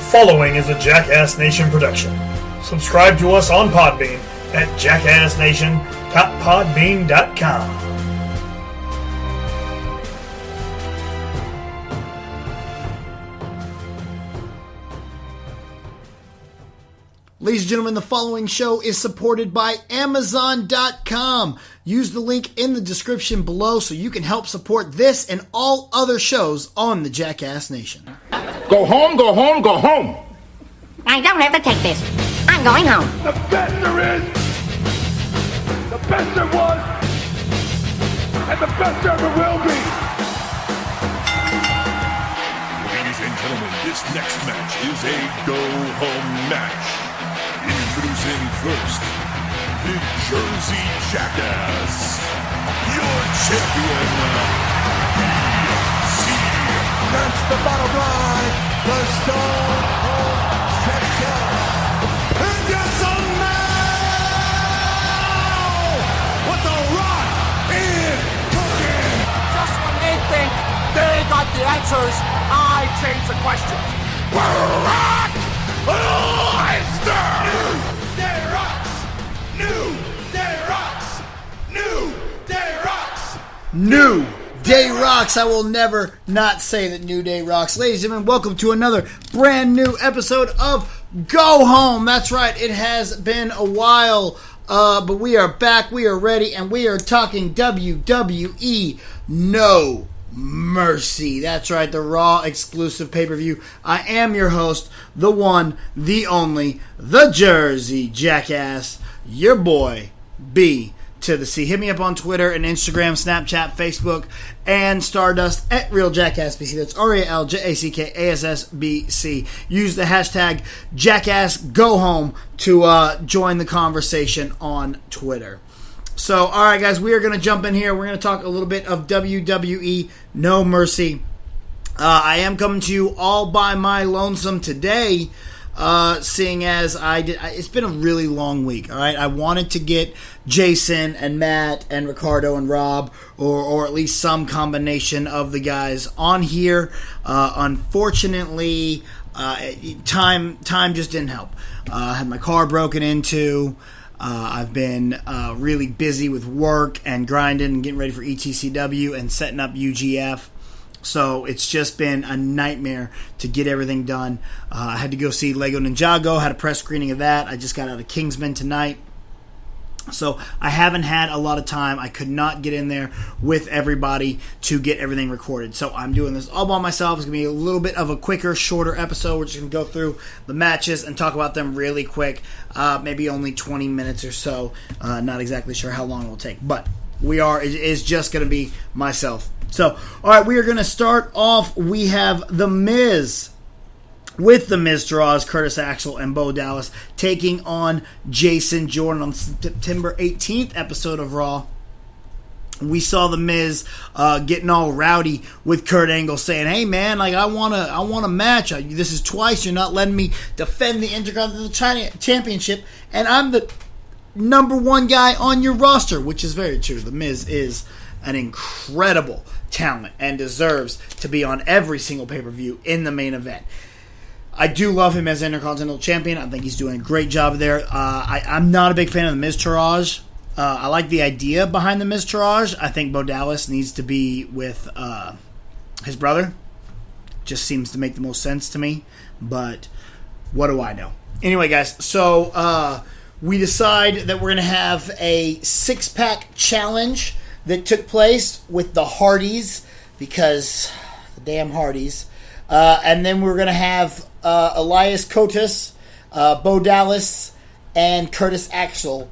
following is a Jackass Nation production. Subscribe to us on Podbean at jackassnation.podbean.com. Ladies and gentlemen, the following show is supported by Amazon.com. Use the link in the description below so you can help support this and all other shows on the Jackass Nation. Go home, go home, go home. I don't have to take this. I'm going home. The best there is, the best there was, and the best there ever will be. Ladies and gentlemen, this next match is a go-home match. Introducing first, the Jersey Jackass, your champion, BC. That's the bottom line. The Stone Cold Section. And just so now, what the Rock is cooking. Just when they think they got the answers, I change the questions. Brock Lesnar! New Day Rocks. New Day Rocks. New Day Rocks. New Day Rocks. I will never not say that New Day rocks. Ladies and gentlemen, welcome to another brand new episode of Go Home. That's right, it has been a while, but we are back, we are ready, and we are talking WWE No Mercy. That's right, the Raw exclusive pay-per-view. I am your host, the one, the only, the Jersey Jackass, your boy, B to the C. Hit me up on Twitter and Instagram, Snapchat, Facebook, and Stardust at RealJackassBC. That's RealJackassBC. Use the hashtag JackassGoHome to join the conversation on Twitter. So, alright guys, we are going to jump in here. We're going to talk a little bit of WWE No Mercy. I am coming to you all by my lonesome today, seeing as it's been a really long week, alright? I wanted to get Jason and Matt and Ricardo and Rob, or at least some combination of the guys on here. Unfortunately, time just didn't help. I had my car broken into. I've been really busy with work and grinding and getting ready for ETCW and setting up UGF. So it's just been a nightmare to get everything done. I had to go see Lego Ninjago, had a press screening of that. I just got out of Kingsman tonight. So I haven't had a lot of time. I could not get in there with everybody to get everything recorded. So I'm doing this all by myself. It's going to be a little bit of a quicker, shorter episode. We're just going to go through the matches and talk about them really quick. Maybe only 20 minutes or so. Not exactly sure how long it will take. But it is just going to be myself. So, alright, we are going to start off. We have The Miz with The Miz Draws, Curtis Axel and Bo Dallas taking on Jason Jordan on September 18th episode of Raw. We saw The Miz getting all rowdy with Kurt Angle, saying, "Hey man, like I want a match. This is twice you're not letting me defend the Intercontinental Championship, and I'm the number one guy on your roster," which is very true. The Miz is an incredible talent and deserves to be on every single pay-per-view in the main event. I do love him as Intercontinental Champion. I think he's doing a great job there. I'm not a big fan of the Miztourage. I like the idea behind the Miztourage. I think Bo Dallas needs to be with his brother. Just seems to make the most sense to me. But what do I know? Anyway, guys, so we decide that we're going to have a six-pack challenge that took place with the Hardys, because the damn Hardys. And then we're going to have Elias Kotis, Bo Dallas, and Curtis Axel,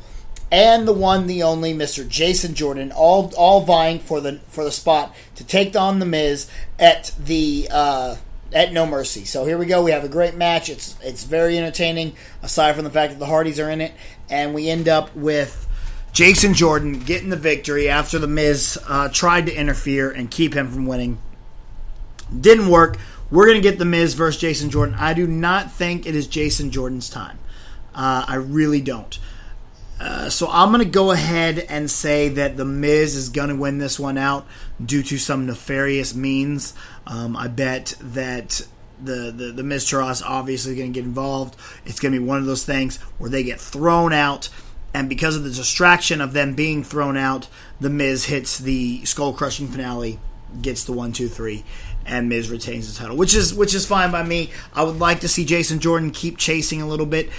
and the one, the only, Mr. Jason Jordan, all vying for the spot to take on The Miz at No Mercy. So here we go. We have a great match. It's very entertaining, aside from the fact that the Hardys are in it, and we end up with Jason Jordan getting the victory after The Miz tried to interfere and keep him from winning. Didn't work. We're going to get The Miz versus Jason Jordan. I do not think it is Jason Jordan's time. I really don't. So I'm going to go ahead and say that The Miz is going to win this one out due to some nefarious means. I bet that the Miz Tarras obviously going to get involved. It's going to be one of those things where they get thrown out, and because of the distraction of them being thrown out, the Miz hits the skull-crushing finale, gets the 1, 2, 3, and Miz retains the title, which is fine by me. I would like to see Jason Jordan keep chasing a little bit.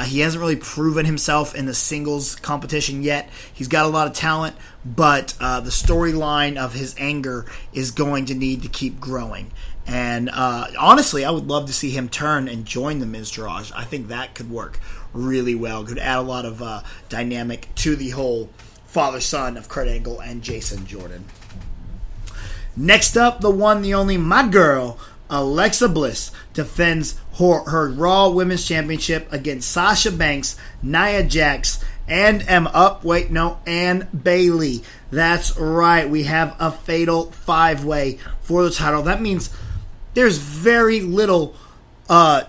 He hasn't really proven himself in the singles competition yet. He's got a lot of talent, but the storyline of his anger is going to need to keep growing. And honestly, I would love to see him turn and join the Miz Taraj. I think that could work really well. Could add a lot of dynamic to the whole father-son of Kurt Angle and Jason Jordan. Next up, the one, the only, my girl, Alexa Bliss, defends her Raw Women's Championship against Sasha Banks, Nia Jax, and Ann Bayley. That's right, we have a fatal 5-way for the title. That means there's very little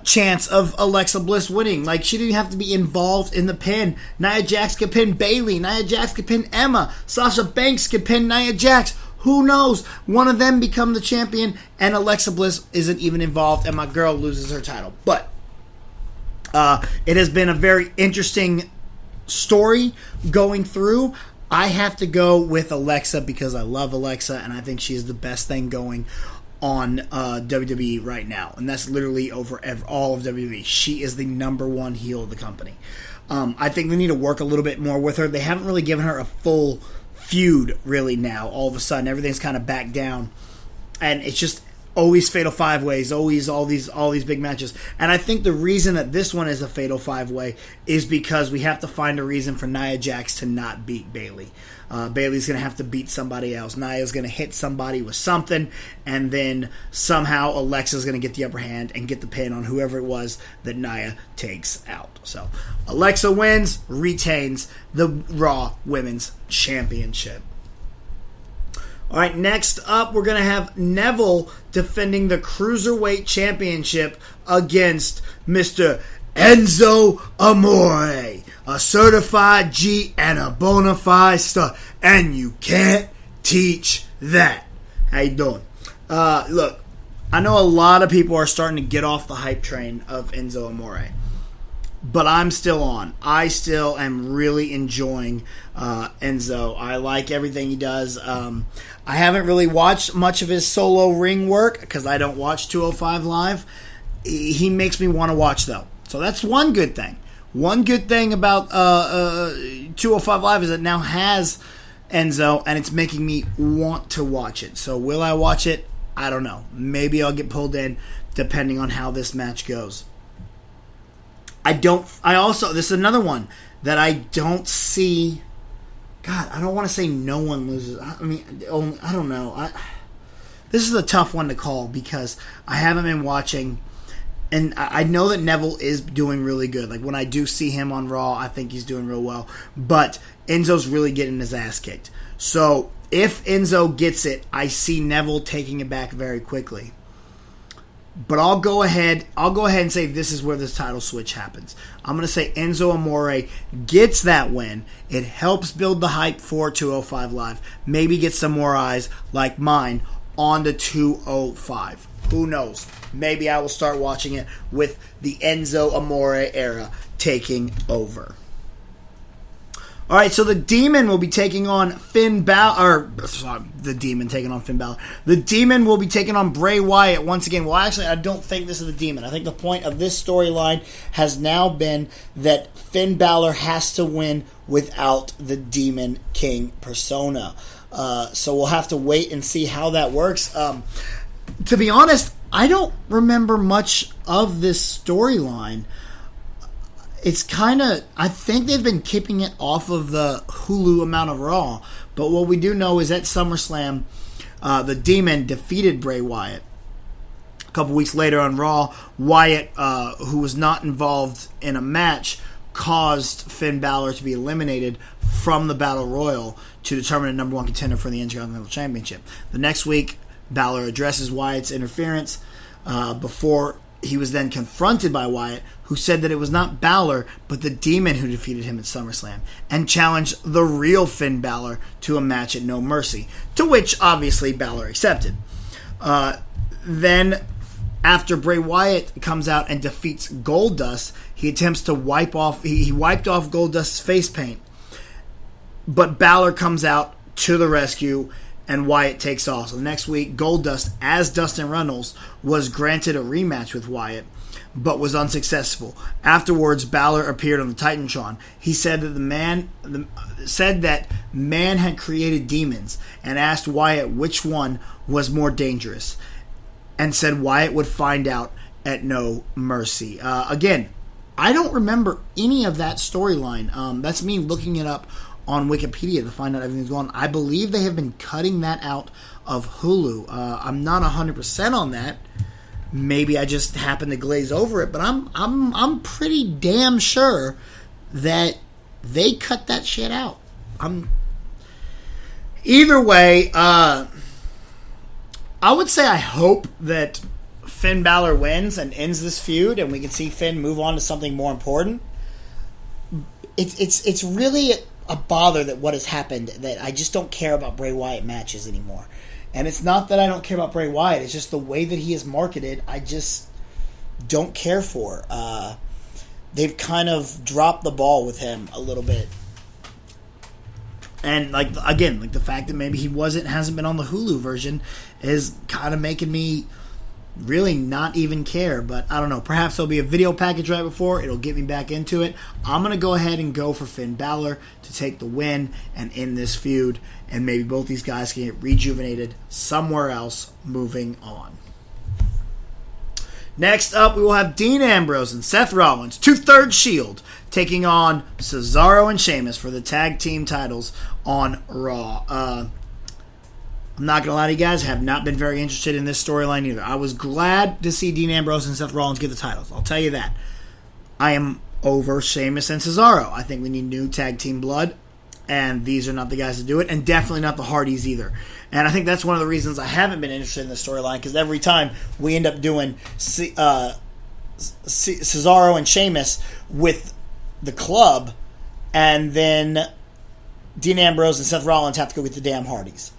chance of Alexa Bliss winning. Like, she didn't have to be involved in the pin. Nia Jax could pin Bayley. Nia Jax could pin Emma. Sasha Banks could pin Nia Jax. Who knows? One of them become the champion, and Alexa Bliss isn't even involved, and my girl loses her title. But it has been a very interesting story going through. I have to go with Alexa because I love Alexa, and I think she is the best thing going on WWE right now. And that's literally over all of WWE. She is the number one heel of the company. I think they need to work a little bit more with her. They haven't really given her a full feud really now. All of a sudden everything's kind of back down, and it's just always fatal 5-ways, always all these big matches. And I think the reason that this one is a fatal 5-way is because we have to find a reason for Nia Jax to not beat Bayley. Bayley's going to have to beat somebody else. Nia's going to hit somebody with something, and then somehow Alexa's going to get the upper hand and get the pin on whoever it was that Nia takes out. So Alexa wins, retains the Raw Women's Championship. All right, next up, we're going to have Neville defending the Cruiserweight Championship against Mr. Enzo Amore, a certified G and a bona fide star, and you can't teach that. How you doing? Look, I know a lot of people are starting to get off the hype train of Enzo Amore, but I'm still on. I still am really enjoying Enzo. I like everything he does. I haven't really watched much of his solo ring work because I don't watch 205 Live. He makes me want to watch, though. So that's one good thing. One good thing about 205 Live is it now has Enzo, and it's making me want to watch it. So will I watch it? I don't know. Maybe I'll get pulled in depending on how this match goes. This is another one that I don't see. God, I don't want to say no one loses. I don't know. This is a tough one to call because I haven't been watching, and I know that Neville is doing really good. Like, when I do see him on Raw, I think he's doing real well. But Enzo's really getting his ass kicked. So if Enzo gets it, I see Neville taking it back very quickly. But I'll go ahead and say this is where this title switch happens. I'm going to say Enzo Amore gets that win. It helps build the hype for 205 Live. Maybe get some more eyes like mine on the 205. Who knows? Maybe I will start watching it with the Enzo Amore era taking over. All right, so the Demon will be taking on Finn Balor. The Demon taking on Finn Balor. The Demon will be taking on Bray Wyatt once again. Well, actually, I don't think this is the Demon. I think the point of this storyline has now been that Finn Balor has to win without the Demon King persona. So we'll have to wait and see how that works. To be honest, I don't remember much of this storyline. It's kind of, I think they've been keeping it off of the Hulu amount of Raw. But what we do know is at SummerSlam, the Demon defeated Bray Wyatt. A couple weeks later on Raw, Wyatt, who was not involved in a match, caused Finn Balor to be eliminated from the Battle Royal to determine a number one contender for the Intercontinental Championship. The next week, Balor addresses Wyatt's interference before he was then confronted by Wyatt, who said that it was not Balor, but the Demon who defeated him at SummerSlam, and challenged the real Finn Balor to a match at No Mercy, to which, obviously, Balor accepted. Then After Bray Wyatt comes out and defeats Goldust, he attempts to wipe off. He wiped off Goldust's face paint, but Balor comes out to the rescue, and Wyatt takes off. So the next week, Goldust, as Dustin Runnels, was granted a rematch with Wyatt, but was unsuccessful. Afterwards, Balor appeared on the Titantron. He said that man had created demons, and asked Wyatt which one was more dangerous, and said Wyatt would find out at No Mercy. Again, I don't remember any of that storyline. That's me looking it up on Wikipedia to find out everything's going on. I believe they have been cutting that out of Hulu. I'm not 100% on that. Maybe I just happened to glaze over it, but I'm pretty damn sure that they cut that shit out. Either way, I would say I hope that Finn Balor wins and ends this feud, and we can see Finn move on to something more important. It's really a bother that what has happened, that I just don't care about Bray Wyatt matches anymore. And it's not that I don't care about Bray Wyatt, it's just the way that he is marketed, I just don't care for. They've kind of dropped the ball with him a little bit. And the fact that maybe he hasn't been on the Hulu version is kind of making me really not even care. But I don't know, perhaps there'll be a video package right before, it'll get me back into it. I'm going to go ahead and go for Finn Balor to take the win and end this feud, and maybe both these guys can get rejuvenated somewhere else moving on. Next up, we will have Dean Ambrose and Seth Rollins, 2/3 Shield, taking on Cesaro and Sheamus for the tag team titles on Raw. I'm not going to lie to you guys, I have not been very interested in this storyline either. I was glad to see Dean Ambrose and Seth Rollins get the titles, I'll tell you that. I am over Sheamus and Cesaro. I think we need new tag team blood, and these are not the guys to do it, and definitely not the Hardys either. And I think that's one of the reasons I haven't been interested in this storyline, because every time we end up doing Cesaro and Sheamus with the club, and then Dean Ambrose and Seth Rollins have to go get the damn Hardys.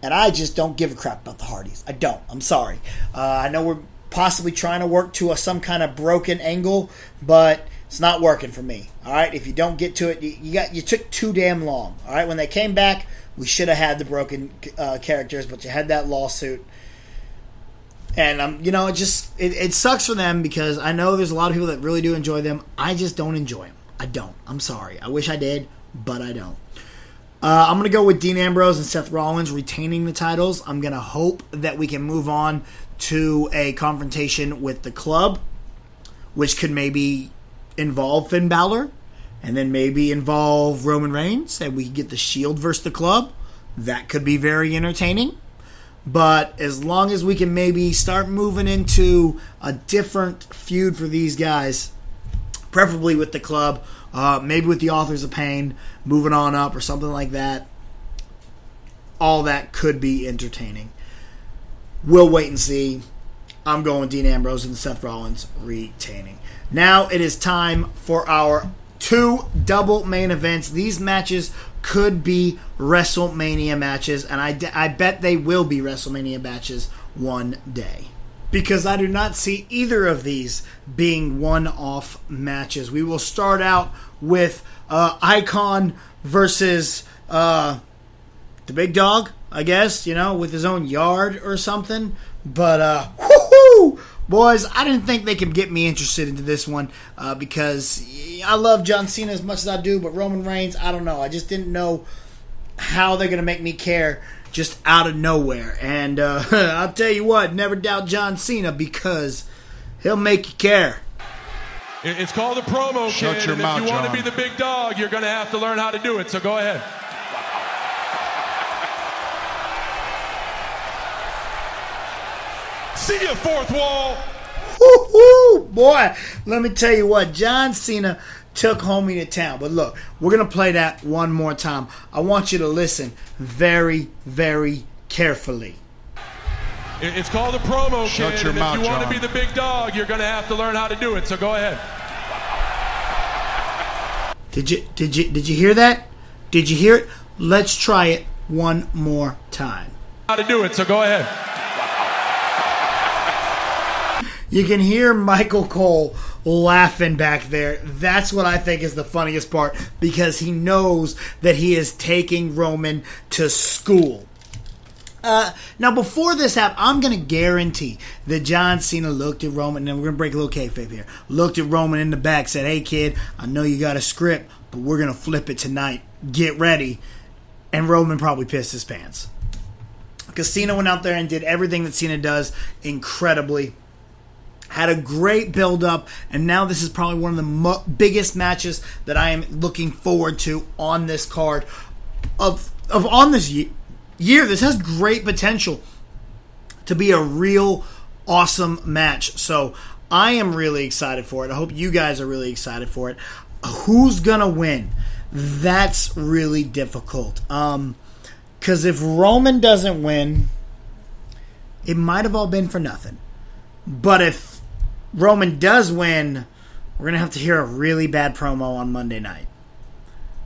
And I just don't give a crap about the Hardys. I don't. I'm sorry. I know we're possibly trying to work to some kind of broken angle, but it's not working for me. All right, if you don't get to it, you took too damn long. All right, when they came back, we should have had the broken characters, but you had that lawsuit, and it sucks for them, because I know there's a lot of people that really do enjoy them. I just don't enjoy them. I don't. I'm sorry. I wish I did, but I don't. I'm going to go with Dean Ambrose and Seth Rollins retaining the titles. I'm going to hope that we can move on to a confrontation with the club, which could maybe involve Finn Balor, and then maybe involve Roman Reigns, and we could get the Shield versus the club. That could be very entertaining. But as long as we can maybe start moving into a different feud for these guys, preferably with the club, maybe with the Authors of Pain, moving on up or something like that, all that could be entertaining. We'll wait and see. I'm going Dean Ambrose and Seth Rollins retaining. Now it is time for our 2 double main events. These matches could be WrestleMania matches, and I bet they will be WrestleMania matches one day, because I do not see either of these being one-off matches. We will start out with Icon versus the Big Dog, I guess, with his own yard or something. But, whoo-hoo! Boys, I didn't think they could get me interested into this one, because I love John Cena as much as I do, but Roman Reigns, I don't know. I just didn't know how they're going to make me care just out of nowhere. And I'll tell you what, never doubt John Cena, because he'll make you care. It's called a promo, Shut kid, your and mouth, if you want John. to be the big dog, you're going to have to learn how to do it, so go ahead. See ya, fourth wall. Woo-hoo! Boy, let me tell you what, John Cena took homie to town. But look, we're going to play that one more time. I want you to listen very, very carefully. It's called a promo, Shut kid, your and mouth, if you want to John. be the big dog, you're going to have to learn how to do it, so go ahead. Did you hear that? Did you hear it? Let's try it one more time. How to do it, so go ahead. You can hear Michael Cole laughing back there. That's what I think is the funniest part, because he knows that he is taking Roman to school. Now, before this happened, I'm going to guarantee that John Cena looked at Roman, and we're going to break a little kayfabe here, looked at Roman in the back, said, "Hey, kid, I know you got a script, but we're going to flip it tonight. Get ready." And Roman probably pissed his pants. Because Cena went out there and did everything that Cena does incredibly. Had a great build-up, and now this is probably one of the biggest matches that I am looking forward to on this card of on this year. This has great potential to be a real awesome match. So I am really excited for it. I hope you guys are really excited for it. Who's going to win? That's really difficult. Because if Roman doesn't win, it might have all been for nothing. But if Roman does win, we're going to have to hear a really bad promo on Monday night.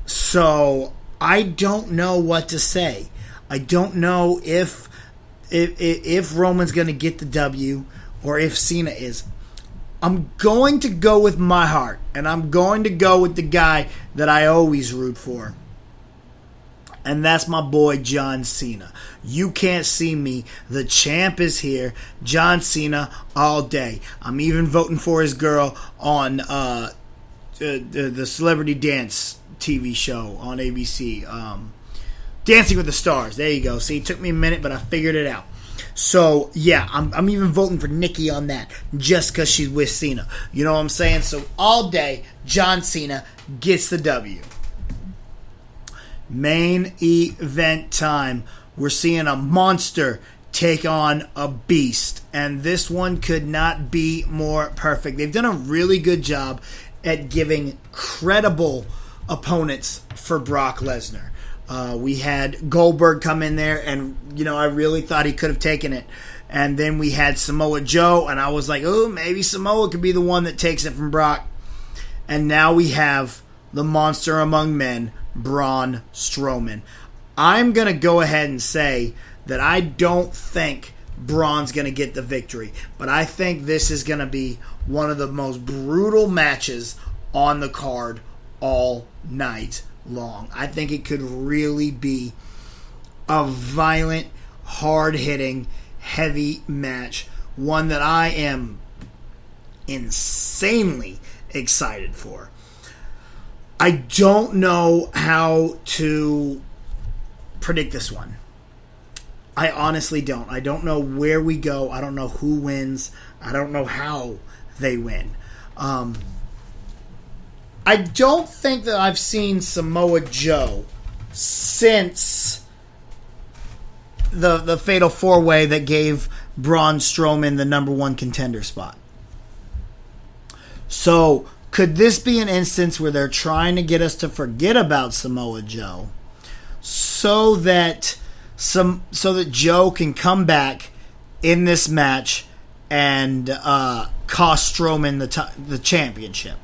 So I don't know what to say. I don't know if Roman's going to get the W or if Cena is. I'm going to go with my heart, and I'm going to go with the guy that I always root for. And that's my boy John Cena. You can't see me. The champ is here. John Cena all day. I'm even voting for his girl on the Celebrity Dance TV show on ABC. Dancing with the Stars. There you go. See, it took me a minute, but I figured it out. So, yeah, I'm even voting for Nikki on that just because she's with Cena. You know what I'm saying? So, all day, John Cena gets the W. Main event time. We're seeing a monster take on a beast. And this one could not be more perfect. They've done a really good job at giving credible opponents for Brock Lesnar. We had Goldberg come in there, and, I really thought he could have taken it. And then we had Samoa Joe, and I was like, oh, maybe Samoa could be the one that takes it from Brock. And now we have the monster among men, Braun Strowman. I'm going to go ahead and say that I don't think Braun's going to get the victory, but I think this is going to be one of the most brutal matches on the card all night long. I think it could really be a violent, hard-hitting, heavy match. One that I am insanely excited for. I don't know how to predict this one. I honestly don't. I don't know where we go. I don't know who wins. I don't know how they win. I don't think that I've seen Samoa Joe since the Fatal 4-Way that gave Braun Strowman the number one contender spot. So, could this be an instance where they're trying to get us to forget about Samoa Joe so that Joe can come back in this match and cost Strowman the championship?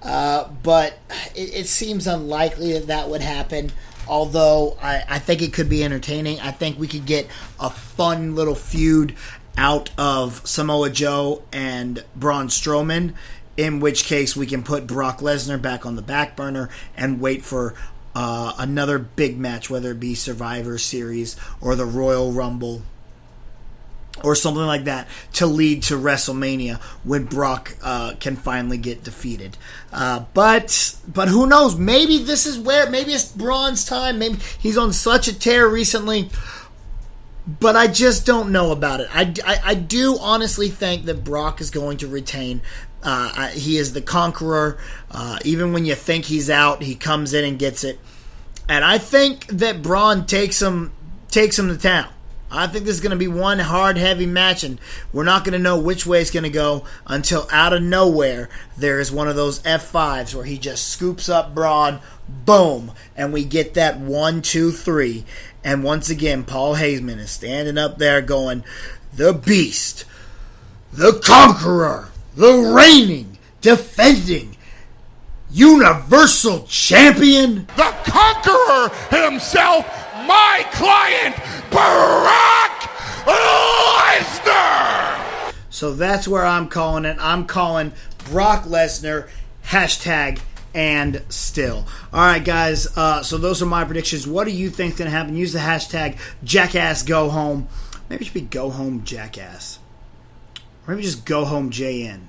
But it seems unlikely that would happen. Although I think it could be entertaining. I think we could get a fun little feud out of Samoa Joe and Braun Strowman, in which case we can put Brock Lesnar back on the back burner and wait for another big match, whether it be Survivor Series or the Royal Rumble or something like that, to lead to WrestleMania when Brock can finally get defeated. But who knows? Maybe this is maybe it's Braun's time. Maybe he's on such a tear recently. But I just don't know about it. I do honestly think that Brock is going to retain. He is the conqueror. Even when you think he's out, he comes in and gets it. And I think that Braun takes him to town. I think this is going to be one hard, heavy match, and we're not going to know which way it's going to go until out of nowhere there is one of those F5s where he just scoops up Braun, boom, and we get that 1, 2, 3. And once again, Paul Heyman is standing up there going, the Beast, the Conqueror, the reigning, defending, Universal Champion, The Conqueror himself, my client, Brock Lesnar! So that's where I'm calling it. I'm calling Brock Lesnar #and still. All right, guys. So those are my predictions. What do you think is going to happen? Use the hashtag #JackassGoHome. Maybe it should be Go Home Jackass. Or maybe just Go Home JN.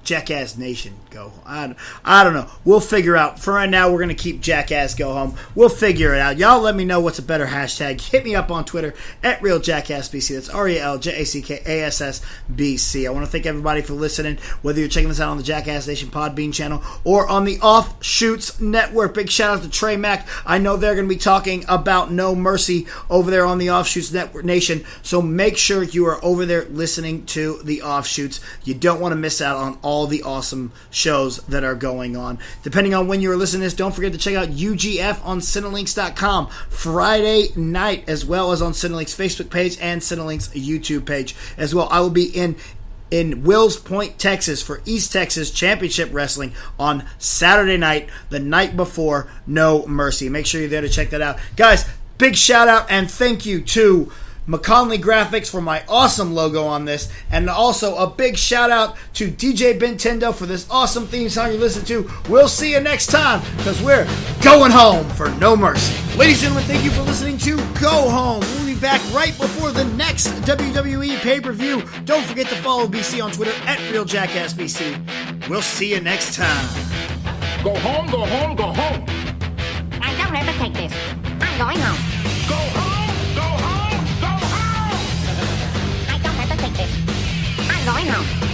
Jackass Nation, go. I don't know. We'll figure out. For right now, we're going to keep Jackass Go Home. We'll figure it out. Y'all let me know what's a better hashtag. Hit me up on Twitter at RealJackassBC. That's RealJackassBC. I want to thank everybody for listening, whether you're checking this out on the Jackass Nation Podbean channel or on the Offshoots Network. Big shout out to Trey Mack. I know they're going to be talking about No Mercy over there on the Offshoots Network Nation, so make sure you are over there listening to the Offshoots. You don't want to miss out on all the awesome shows that are going on. Depending on when you're listening to this, don't forget to check out UGF on Cinelinks.com Friday night, as well as on Cinelinks Facebook page and Cinelinks YouTube page as well. I will be in Wills Point, Texas for East Texas Championship Wrestling on Saturday night, the night before No Mercy. Make sure you're there to check that out. Guys, big shout out and thank you to McConley Graphics for my awesome logo on this, and also a big shout out to DJ Bentendo for this awesome theme song you listen to. We'll see you next time, because we're going home for No Mercy. Ladies and gentlemen, thank you for listening to Go Home. We'll be back right before the next WWE pay-per-view. Don't forget to follow BC on Twitter at RealJackassBC. We'll see you next time. Go home, go home, go home. I don't have to take this. I'm going home. Go home, go home, go home. I don't have to take this. I'm going home.